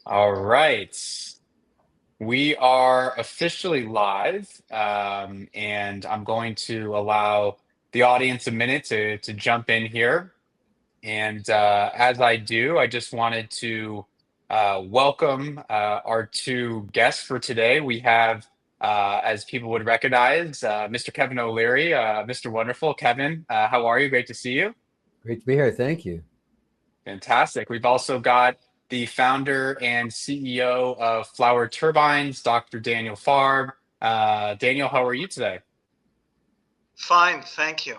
All right. We are officially live, and I'm going to allow the audience a minute to jump in here. And as I do, I just wanted to welcome our two guests for today. We have, as people would recognize, Mr. Kevin O'Leary. Mr. Wonderful, Kevin, how are you? Great to see you. Great to be here. Thank you. Fantastic. We've also got the founder and CEO of Flower Turbines, Dr. Daniel Farb. Daniel, how are you today? Fine, thank you.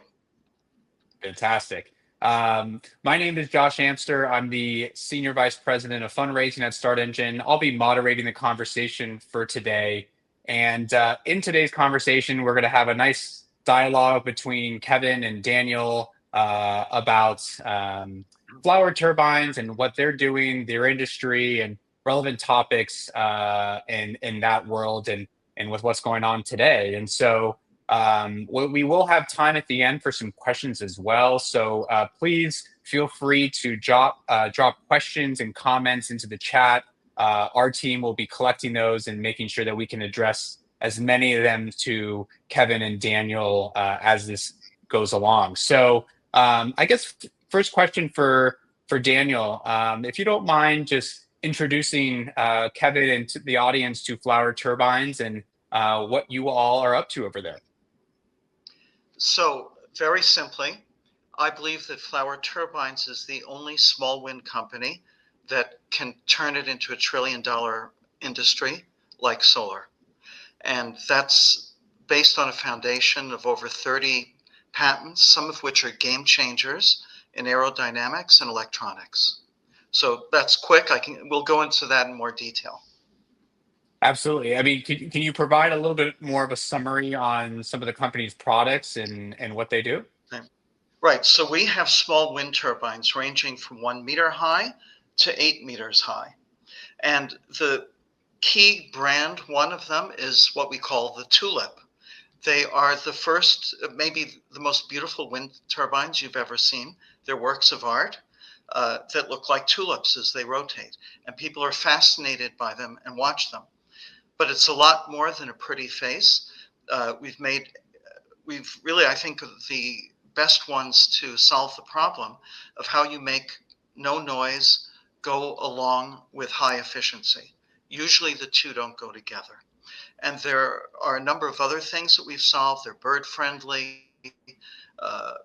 Fantastic. My name is Josh Amster. I'm the Senior Vice President of Fundraising at Start Engine. I'll be moderating the conversation for today. And in today's conversation, we're going to have a nice dialogue between Kevin and Daniel about flower turbines and what they're doing, their industry, and relevant topics in that world and with what's going on today. And so, we will have time at the end for some questions as well. So please feel free to drop questions and comments into the chat. Our team will be collecting those and making sure that we can address as many of them to Kevin and Daniel as this goes along. So I guess first question for Daniel, if you don't mind just introducing Kevin and to the audience to Flower Turbines and what you all are up to over there. So, very simply, I believe that Flower Turbines is the only small wind company that can turn it into a $1 trillion industry like solar. And that's based on a foundation of over 30 patents, some of which are game changers in aerodynamics and electronics. So that's quick. We'll go into that in more detail. Absolutely. I mean, can you provide a little bit more of a summary on some of the company's products and what they do? Okay. Right. So we have small wind turbines ranging from 1 meter high to 8 meters high. And the key brand, one of them, is what we call the Tulip. They are the first, maybe the most beautiful wind turbines you've ever seen. They're works of art that look like tulips as they rotate. And people are fascinated by them and watch them. But it's a lot more than a pretty face. We've really, I think, the best ones to solve the problem of how you make no noise go along with high efficiency. Usually the two don't go together. And there are a number of other things that we've solved. They're bird friendly, uh,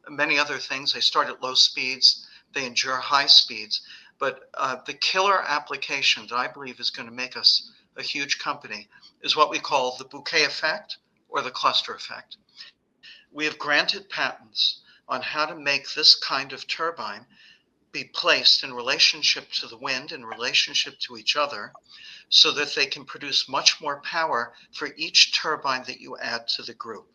many other things. They start at low speeds, they endure high speeds. But the killer application that I believe is going to make us a huge company is what we call the bouquet effect or the cluster effect. We have granted patents on how to make this kind of turbine be placed in relationship to the wind, in relationship to each other, so that they can produce much more power for each turbine that you add to the group.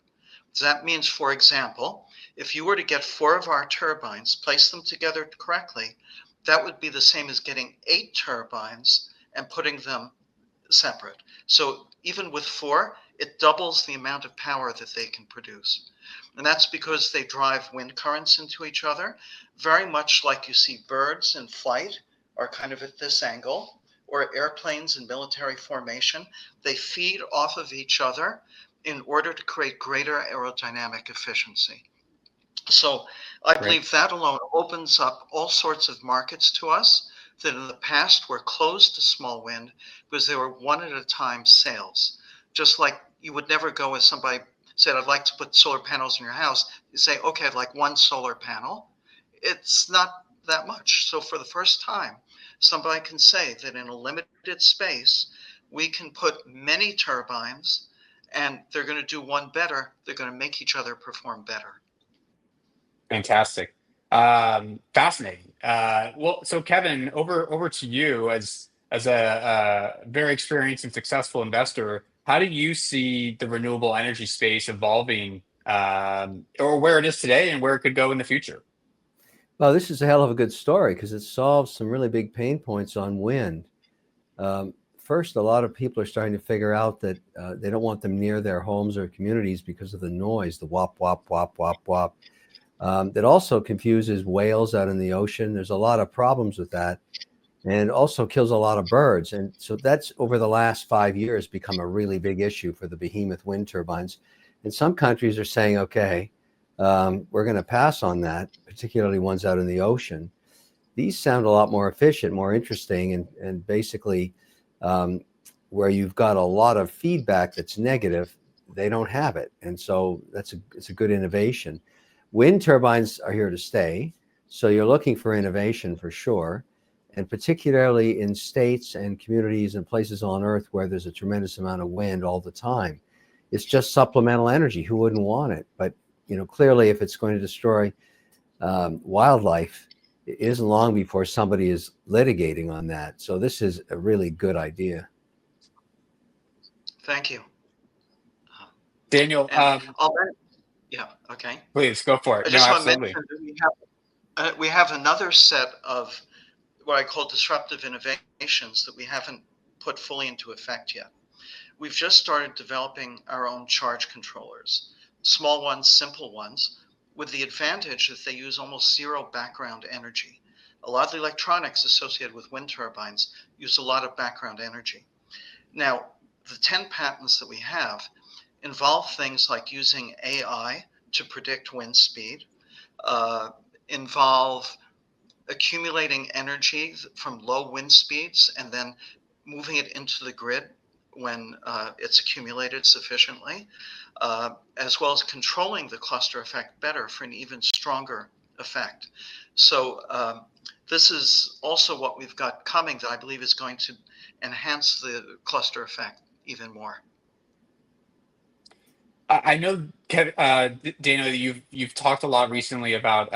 So that means, for example, if you were to get 4 of our turbines, place them together correctly, that would be the same as getting 8 turbines and putting them separate. So even with 4, it doubles the amount of power that they can produce. And that's because they drive wind currents into each other, very much like you see birds in flight are kind of at this angle, or airplanes in military formation. They feed off of each other in order to create greater aerodynamic efficiency. So I Great. believe that alone opens up all sorts of markets to us that in the past were closed to small wind because they were one at a time sales. Just like you would never go with somebody said, I'd like to put solar panels in your house. You say, okay, I'd like one solar panel. It's not that much. So for the first time, somebody can say that in a limited space, we can put many turbines and they're going to do one better. They're going to make each other perform better. Fantastic. Fascinating. Well, so Kevin, over to you as a very experienced and successful investor. How do you see the renewable energy space evolving, or where it is today and where it could go in the future? Well, this is a hell of a good story because it solves some really big pain points on wind. First, a lot of people are starting to figure out that they don't want them near their homes or communities because of the noise, the wop, wop, wop, wop, wop. That also confuses whales out in the ocean. There's a lot of problems with that. and also kills a lot of birds. And so that's over the last 5 years become a really big issue for the behemoth wind turbines. And some countries are saying, okay, we're going to pass on that, particularly ones out in the ocean. These sound a lot more efficient, more interesting, and basically where you've got a lot of feedback that's negative, they don't have it. And so it's a good innovation. Wind turbines are here to stay. So you're looking for innovation for sure. And particularly in states and communities and places on Earth where there's a tremendous amount of wind all the time. It's just supplemental energy. Who wouldn't want it? But clearly, if it's going to destroy wildlife, it isn't long before somebody is litigating on that. So this is a really good idea. Thank you. Daniel, yeah, okay. please go for it. I just want to Absolutely. mention that we have another set of what I call disruptive innovations that we haven't put fully into effect yet. We've just started developing our own charge controllers, small ones, simple ones, with the advantage that they use almost zero background energy. A lot of the electronics associated with wind turbines use a lot of background energy. Now, the 10 patents that we have involve things like using AI to predict wind speed, involve accumulating energy from low wind speeds and then moving it into the grid when it's accumulated sufficiently, as well as controlling the cluster effect better for an even stronger effect. So this is also what we've got coming that I believe is going to enhance the cluster effect even more. I know, Daniel, you've talked a lot recently about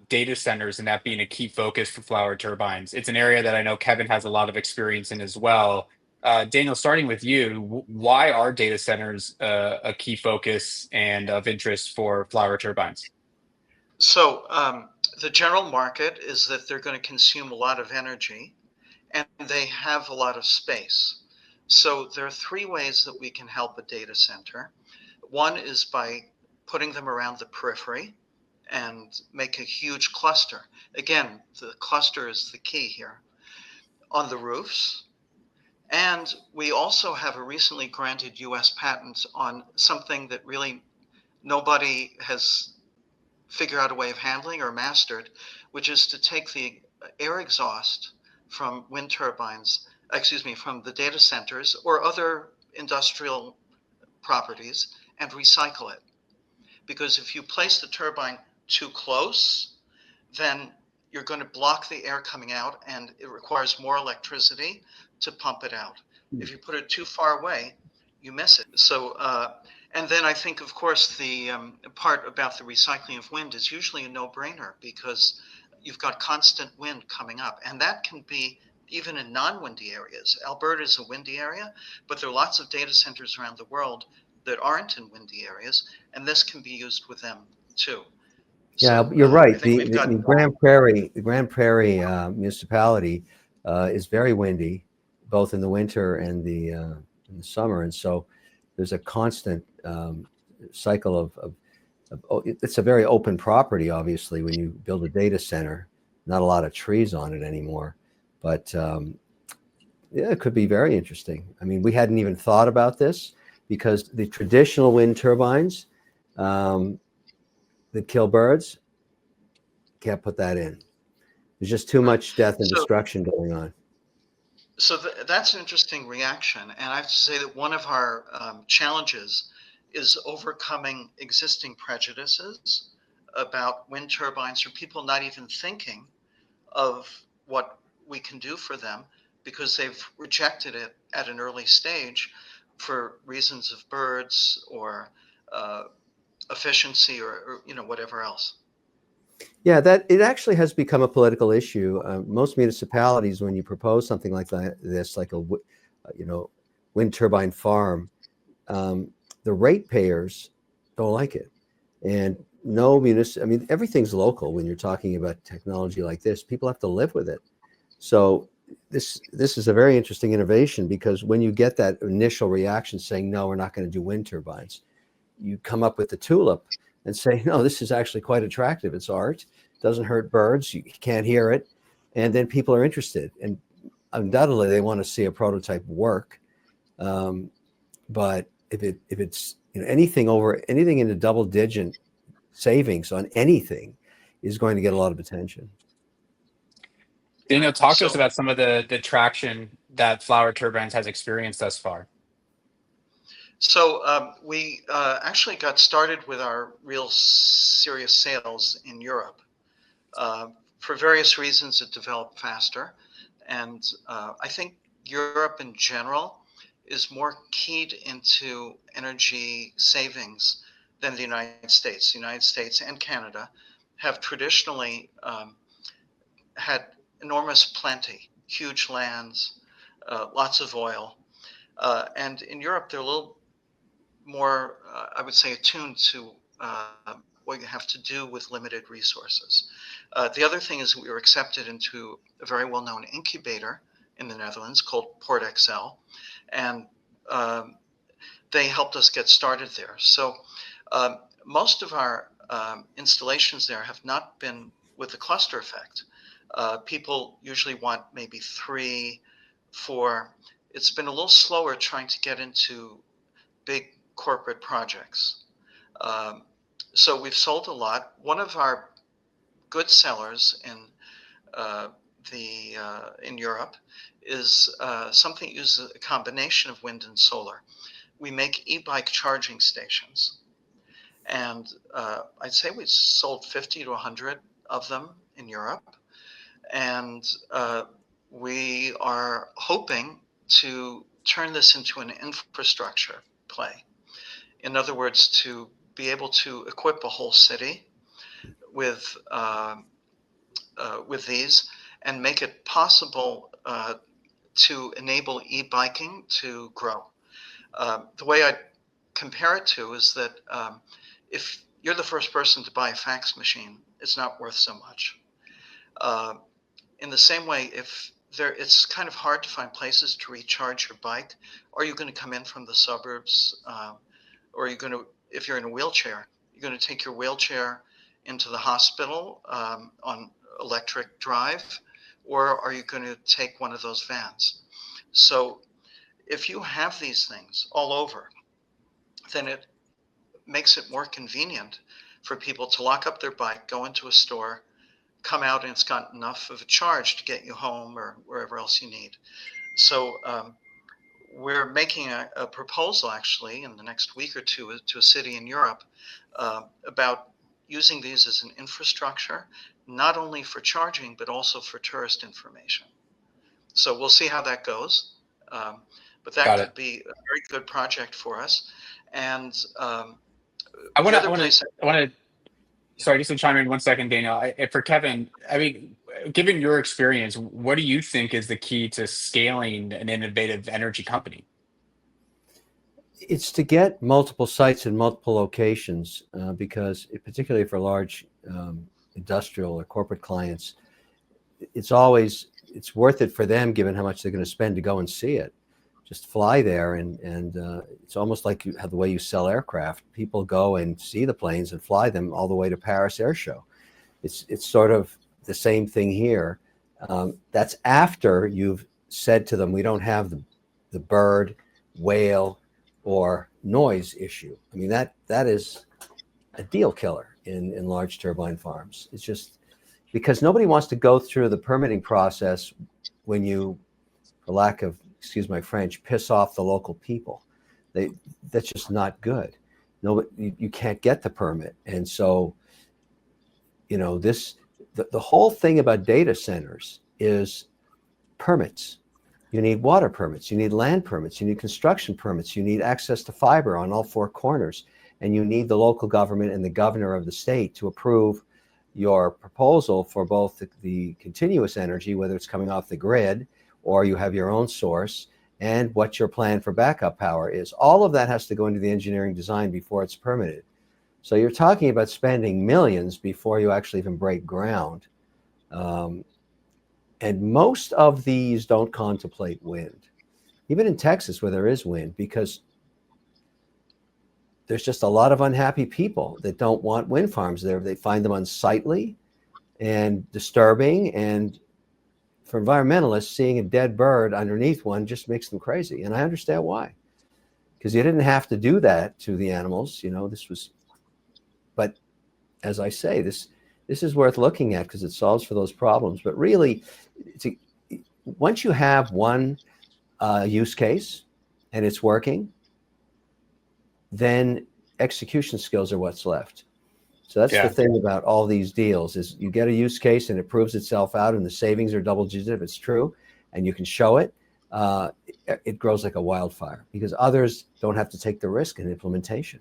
data centers and that being a key focus for Flower Turbines. It's an area that I know Kevin has a lot of experience in as well. Daniel, starting with you, why are data centers a key focus and of interest for Flower Turbines? So the general market is that they're going to consume a lot of energy and they have a lot of space. So there are three ways that we can help a data center. One is by putting them around the periphery and make a huge cluster. Again, the cluster is the key here. On the roofs. And we also have a recently granted US patent on something that really nobody has figured out a way of handling or mastered, which is to take the air exhaust from wind turbines, from the data centers or other industrial properties and recycle it. Because if you place the turbine too close, then you're going to block the air coming out and it requires more electricity to pump it out. If you put it too far away, you miss it. So, and then I think, of course, the part about the recycling of wind is usually a no-brainer because you've got constant wind coming up. And that can be even in non-windy areas. Alberta is a windy area, but there are lots of data centers around the world that aren't in windy areas, and this can be used with them too. Yeah, So, you're right. I think we've got The Grand Prairie municipality is very windy, both in the winter and in the summer, and so there's a constant cycle of it's a very open property. Obviously, when you build a data center, not a lot of trees on it anymore, but yeah, it could be very interesting. I mean, we hadn't even thought about this because the traditional wind turbines that kill birds, can't put that in. There's just too much death and destruction going on. So that's an interesting reaction. And I have to say that one of our challenges is overcoming existing prejudices about wind turbines or people not even thinking of what we can do for them because they've rejected it at an early stage for reasons of birds or efficiency or whatever else. Yeah, that it actually has become a political issue. Most municipalities, when you propose something like this, like a wind turbine farm, the ratepayers don't like it, and I mean, everything's local when you're talking about technology like this. People have to live with it. So this is a very interesting innovation because when you get that initial reaction saying no, we're not going to do wind turbines, you come up with the tulip and say, no, this is actually quite attractive. It's art, doesn't hurt birds, you can't hear it. And then people are interested. And undoubtedly they want to see a prototype work. But if it's anything in the double digit savings on anything is going to get a lot of attention. Daniel, talk to us So, about some of the traction that Flower Turbines has experienced thus far. we actually got started with our real serious sales in Europe. For various reasons, it developed faster. And I think Europe in general is more keyed into energy savings than the United States. The United States and Canada have traditionally had enormous plenty, huge lands, lots of oil. And in Europe, they're a little more, I would say, attuned to what you have to do with limited resources. The other thing is we were accepted into a very well-known incubator in the Netherlands called Port XL, and they helped us get started there. So most of our installations there have not been with the cluster effect. People usually want maybe 3, 4. It's been a little slower trying to get into big corporate projects. So we've sold a lot. One of our good sellers in Europe is something that uses a combination of wind and solar. We make e-bike charging stations, and I'd say we sold 50 to 100 of them in Europe, and we are hoping to turn this into an infrastructure play. In other words, to be able to equip a whole city with these and make it possible to enable e-biking to grow. The way I compare it to is that if you're the first person to buy a fax machine, it's not worth so much. In the same way, it's kind of hard to find places to recharge your bike. Are you going to come in from the suburbs? Or are you going to, if you're in a wheelchair, you're going to take your wheelchair into the hospital on electric drive, or are you going to take one of those vans? So if you have these things all over, then it makes it more convenient for people to lock up their bike, go into a store, come out, and it's got enough of a charge to get you home or wherever else you need. So we're making a proposal actually in the next week or two to a city in Europe about using these as an infrastructure, not only for charging, but also for tourist information. So we'll see how that goes. But that could be a very good project for us. And I want to, sorry, just to chime in 1 second, Daniel. For Kevin, I mean, given your experience, what do you think is the key to scaling an innovative energy company? It's to get multiple sites in multiple locations, because particularly for large industrial or corporate clients, it's worth it for them given how much they're going to spend to go and see it. Just fly there, and it's almost like you have the way you sell aircraft. People go and see the planes and fly them all the way to Paris Air Show. It's sort of the same thing here. That's after you've said to them, we don't have the bird, whale, or noise issue. I mean, that is a deal killer in large turbine farms. It's just because nobody wants to go through the permitting process when you, for lack of, excuse my French, piss off the local people. That's just not good. No, you can't get the permit. And so, the whole thing about data centers is permits. You need water permits, you need land permits, you need construction permits, you need access to fiber on all 4 corners, and you need the local government and the governor of the state to approve your proposal for both the continuous energy, whether it's coming off the grid or you have your own source, and what your plan for backup power is. All of that has to go into the engineering design before it's permitted. So you're talking about spending millions before you actually even break ground. And most of these don't contemplate wind, even in Texas where there is wind, because there's just a lot of unhappy people that don't want wind farms there. They find them unsightly and disturbing and for environmentalists, seeing a dead bird underneath one just makes them crazy. And I understand why, because you didn't have to do that to the animals. This was, but as I say, this is worth looking at because it solves for those problems. But really, once you have one use case and it's working, then execution skills are what's left. So that's the Yeah. thing about all these deals is you get a use case and it proves itself out and the savings are double digit if it's true and you can show it, it grows like a wildfire because others don't have to take the risk in implementation.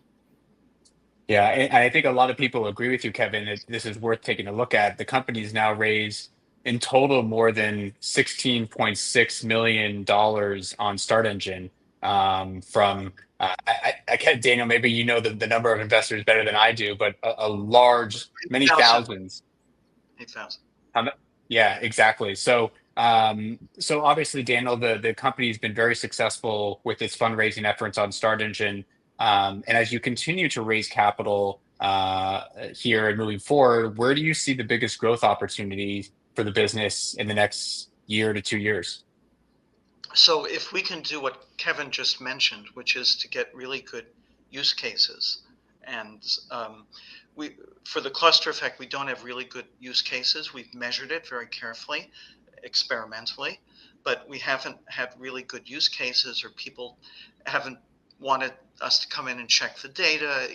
Yeah, and I think a lot of people agree with you, Kevin, that this is worth taking a look at. The company's now raised in total more than $16.6 million on Start Engine from I can't, Daniel, maybe you know the number of investors better than I do, but a large, many 8,000. thousands. 8,000. Yeah, exactly. So obviously, Daniel, the company's been very successful with its fundraising efforts on Start Engine. And as you continue to raise capital here and moving forward, where do you see the biggest growth opportunities for the business in the next year to 2 years? So if we can do what Kevin just mentioned, which is to get really good use cases, and we for the cluster effect, we don't have really good use cases. We've measured it very carefully, experimentally, but we haven't had really good use cases, or people haven't wanted us to come in and check the data,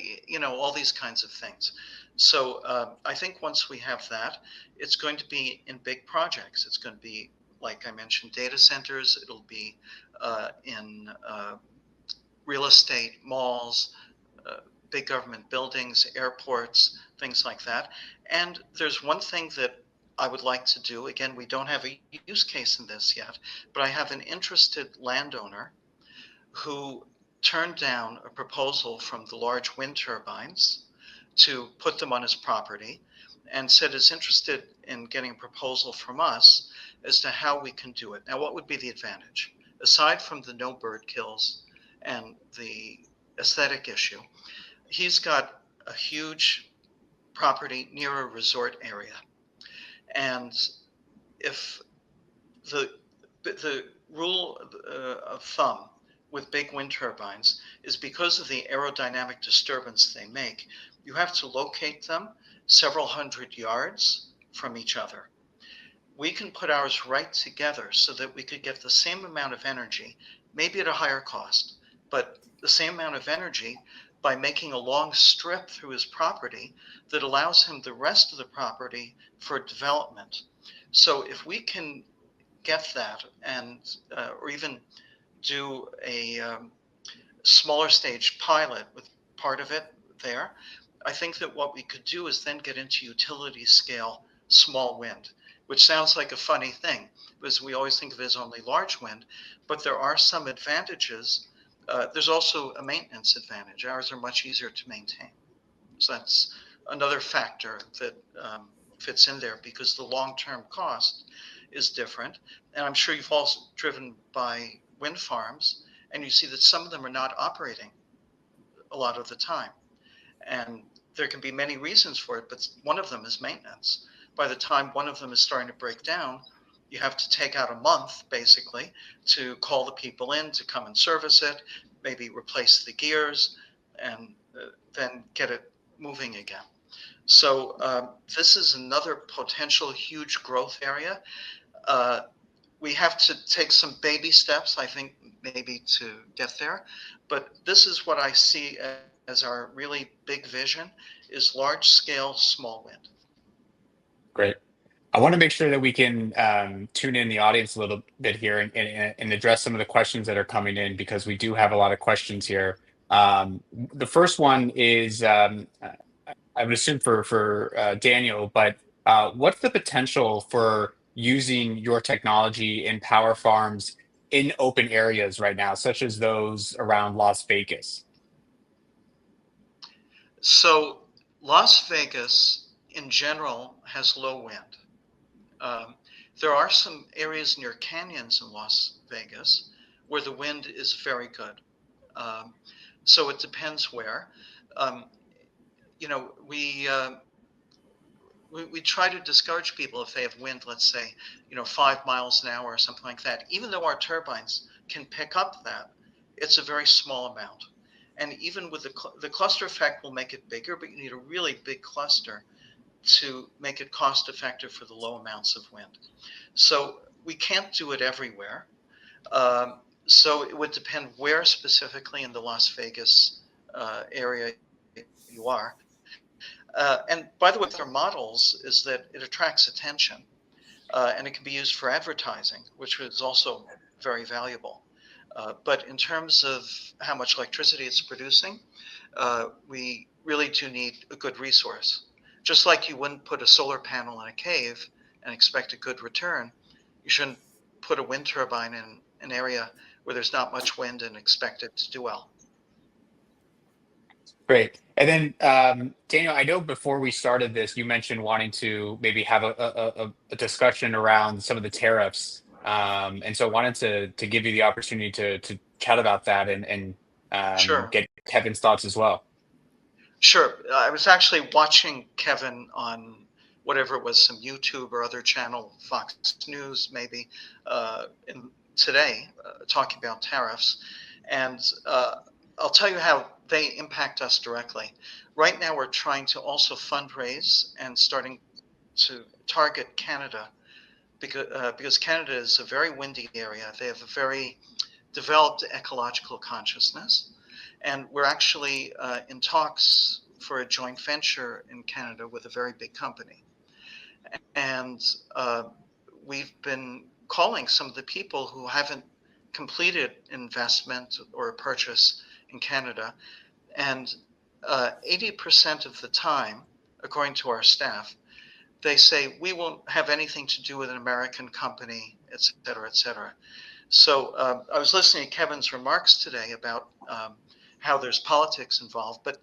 all these kinds of things. So I think once we have that, it's going to be in big projects. It's going to be, like I mentioned, data centers. It'll be in real estate, malls, big government buildings, airports, things like that. And there's one thing that I would like to do. Again, we don't have a use case in this yet, but I have an interested landowner who turned down a proposal from the large wind turbines to put them on his property and said is interested in getting a proposal from us as to how we can do it. Now, what would be the advantage? Aside from the no bird kills and the aesthetic issue, he's got a huge property near a resort area. And if the rule of thumb with big wind turbines is because of the aerodynamic disturbance they make, you have to locate them several hundred yards from each other. We can put ours right together so that we could get the same amount of energy, maybe at a higher cost, but the same amount of energy by making a long strip through his property that allows him the rest of the property for development. So if we can get that, and or even do a smaller stage pilot with part of it there, I think that what we could do is then get into utility scale small wind, which sounds like a funny thing because we always think of it as only large wind, but there are some advantages. There's also a maintenance advantage. Ours are much easier to maintain. So that's another factor that fits in there because the long-term cost is different. And I'm sure you've also driven by wind farms and you see that some of them are not operating a lot of the time. And there can be many reasons for it, but one of them is maintenance. By the time one of them is starting to break down, you have to take out a month basically to call the people in to come and service it, maybe replace the gears, and then get it moving again. So this is another potential huge growth area. We have to take some baby steps, I think, maybe to get there. But this is what I see as our really big vision is large scale, small wind. Great. I want to make sure that we can tune in the audience a little bit here and address some of the questions that are coming in because we do have a lot of questions here. The first one is, I would assume for Daniel, but what's the potential for using your technology in power farms in open areas right now, such as those around Las Vegas? So Las Vegas in general has low wind. There are some areas near canyons in Las Vegas where the wind is very good. Um, so it depends where. Um, you know, we we try to discourage people if they have wind, let's say, 5 miles an hour or something like that. Even though our turbines can pick up that, it's a very small amount. And even with the cluster effect will make it bigger, but you need a really big cluster to make it cost effective for the low amounts of wind. So we can't do it everywhere. So it would depend where specifically in the Las Vegas area you are. And by the way, with our models is that it attracts attention, and it can be used for advertising, which is also very valuable. But in terms of how much electricity it's producing, we really do need a good resource. Just like you wouldn't put a solar panel in a cave and expect a good return, you shouldn't put a wind turbine in an area where there's not much wind and expect it to do well. Great. And then, Daniel, I know before we started this, you mentioned wanting to maybe have a discussion around some of the tariffs. And so I wanted to give you the opportunity to chat about that and Sure. get Kevin's thoughts as well. Sure. I was actually watching Kevin on whatever it was, some YouTube or other channel, Fox News maybe, today, talking about tariffs. And I'll tell you how they impact us directly. Right now, we're trying to also fundraise and starting to target Canada because Canada is a very windy area. They have a very developed ecological consciousness. And we're actually in talks for a joint venture in Canada with a very big company. And we've been calling some of the people who haven't completed investment or a purchase in Canada. And 80% of the time, according to our staff, they say, we won't have anything to do with an American company, et cetera, et cetera. So I was listening to Kevin's remarks today about how there's politics involved, but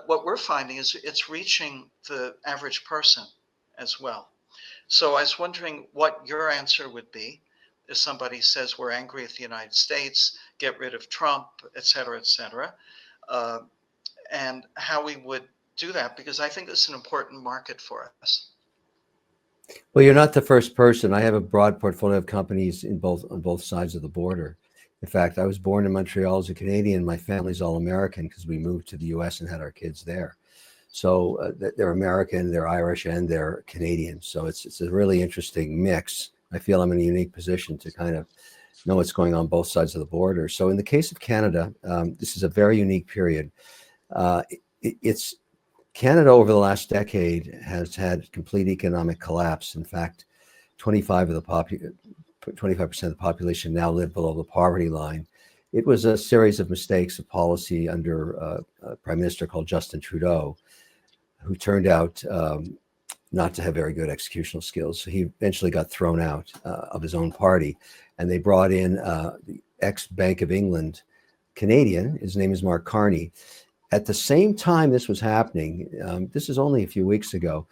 what we're finding is it's reaching the average person as well. So I was wondering what your answer would be if somebody says we're angry at the United States, get rid of Trump, et cetera, and how we would do that, because I think it's an important market for us. Well, you're not the first person. I have a broad portfolio of companies on both sides of the border. In fact, I was born in Montreal as a Canadian. My family's all American because we moved to the U.S. and had our kids there. So they're American, they're Irish, and they're Canadian. So it's a really interesting mix. I feel I'm in a unique position to kind of know what's going on both sides of the border. So in the case of Canada, this is a very unique period. It's Canada over the last decade has had complete economic collapse. In fact, 25% of the population now live below the poverty line. It was a series of mistakes of policy under a prime minister called Justin Trudeau, who turned out not to have very good executional skills. So he eventually got thrown out of his own party, and they brought in the ex-Bank of England Canadian. His name is Mark Carney. At the same time this was happening, this is only a few weeks ago,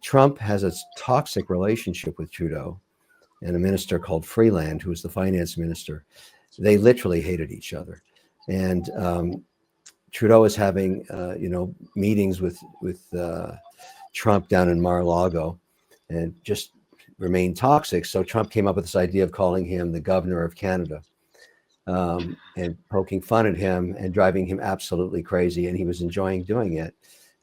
Trump has a toxic relationship with Trudeau and a minister called Freeland, who was the finance minister. They literally hated each other. And Trudeau is having, meetings with Trump down in Mar-a-Lago and just remained toxic. So Trump came up with this idea of calling him the governor of Canada. And poking fun at him and driving him absolutely crazy. And he was enjoying doing it.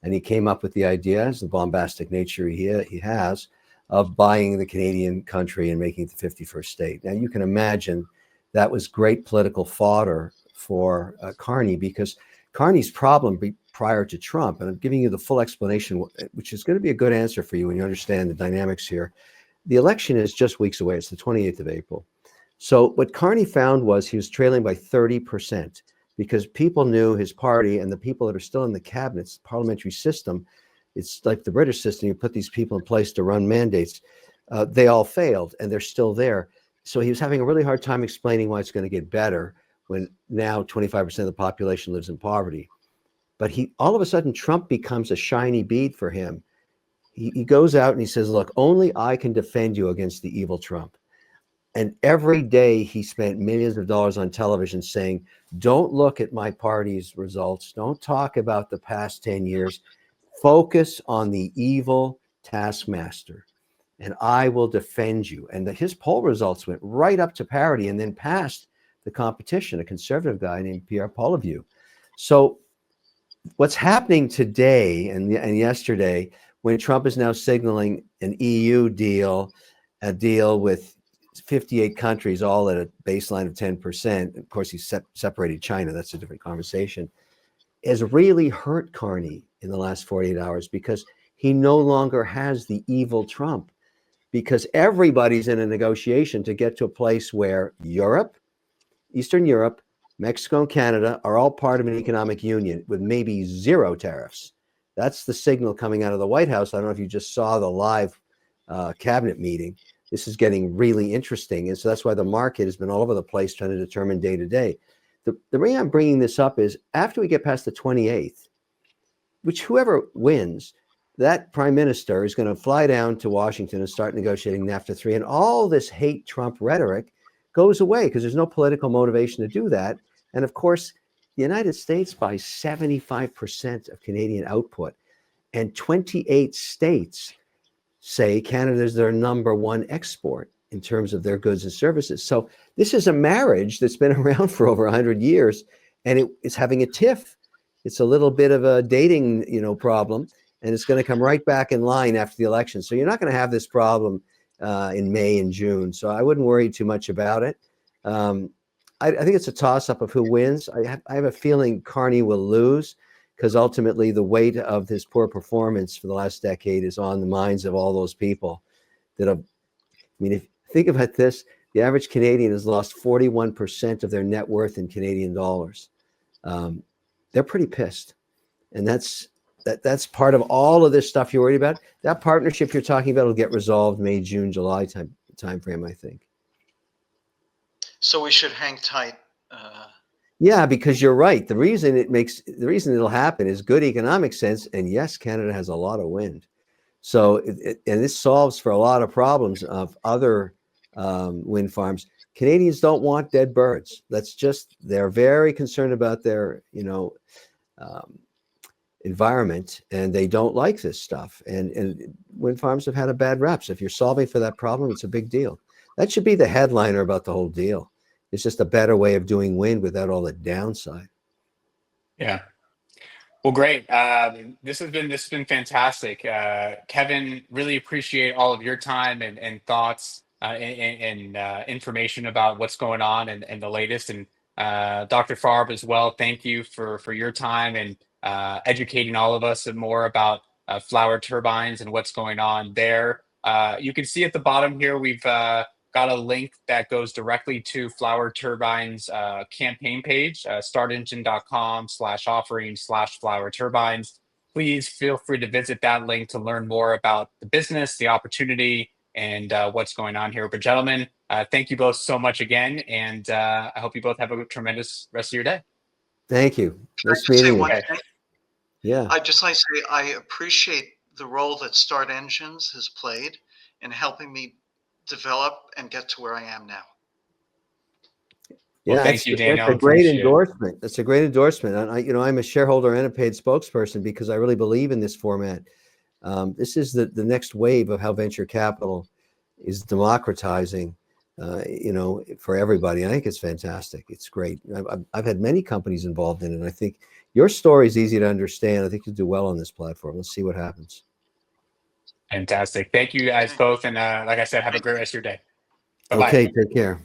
And he came up with the idea, as the bombastic nature he has, of buying the Canadian country and making it the 51st state. Now, you can imagine that was great political fodder for Carney, because Carney's problem prior to Trump, and I'm giving you the full explanation, which is going to be a good answer for you when you understand the dynamics here. The election is just weeks away. It's the 28th of April. So what Carney found was he was trailing by 30% because people knew his party and the people that are still in the cabinets, parliamentary system. It's like the British system. You put these people in place to run mandates. They all failed and they're still there. So he was having a really hard time explaining why it's going to get better when now 25% of the population lives in poverty. But all of a sudden, Trump becomes a shiny bead for him. He goes out and he says, look, only I can defend you against the evil Trump. And every day he spent millions of dollars on television saying, don't look at my party's results. Don't talk about the past 10 years. Focus on the evil taskmaster, and I will defend you. And his poll results went right up to parity and then passed the competition, a conservative guy named Pierre Poilievre. So what's happening today and yesterday, when Trump is now signaling an EU deal, a deal with 58 countries, all at a baseline of 10%. Of course, he's separated China. That's a different conversation. Has really hurt Carney in the last 48 hours because he no longer has the evil Trump, because everybody's in a negotiation to get to a place where Europe, Eastern Europe, Mexico, and Canada are all part of an economic union with maybe zero tariffs. That's the signal coming out of the White House. I don't know if you just saw the live cabinet meeting. This is getting really interesting. And so that's why the market has been all over the place trying to determine day to day. The reason I'm bringing this up is after we get past the 28th, which whoever wins, that prime minister is going to fly down to Washington and start negotiating NAFTA 3. And all this hate Trump rhetoric goes away because there's no political motivation to do that. And of course, the United States buys 75% of Canadian output, and 28 states say Canada is their #1 export in terms of their goods and services. So this is a marriage that's been around for over 100 years, and it's having a tiff. It's a little bit of a dating, problem, and it's going to come right back in line after the election. So you're not going to have this problem in May and June. So I wouldn't worry too much about it. I think it's a toss-up of who wins. I have a feeling Carney will lose because ultimately the weight of his poor performance for the last decade is on the minds of all those people that have, if you think about this, the average Canadian has lost 41% of their net worth in Canadian dollars. They're pretty pissed. And that's part of all of this stuff you're worried about. That partnership you're talking about will get resolved May, June, July time frame, I think. So we should hang tight. Yeah, because you're right. The reason it'll happen is good economic sense. And yes, Canada has a lot of wind. So, and this solves for a lot of problems of other wind farms. Canadians don't want dead birds. They're very concerned about their, environment, and they don't like this stuff. And wind farms have had a bad rep. So if you're solving for that problem, it's a big deal. That should be the headliner about the whole deal. It's just a better way of doing wind without all the downside. Yeah. Well, great. This has been fantastic. Kevin, really appreciate all of your time and thoughts and information about what's going on and the latest. And Dr. Farb as well, thank you for your time and educating all of us more about Flower Turbines and what's going on there. You can see at the bottom here, we've got a link that goes directly to Flower Turbines campaign page, startengine.com/offering/Flower Turbines. Please feel free to visit that link to learn more about the business, the opportunity, and what's going on here. But gentlemen, thank you both so much again, and I hope you both have a tremendous rest of your day. Thank you. Nice meeting you. Yeah. I'd just like to say I appreciate the role that Start Engines has played in helping me develop and get to where I am now. Well, thank you, Daniel. That's a great endorsement. That's a great endorsement. And I'm a shareholder and a paid spokesperson because I really believe in this format. This is the next wave of how venture capital is democratizing, for everybody. I think it's fantastic. It's great. I've had many companies involved in it. And I think your story is easy to understand. I think you'll do well on this platform. Let's see what happens. Fantastic. Thank you guys both. And like I said, have a great rest of your day. Bye-bye. Okay, take care.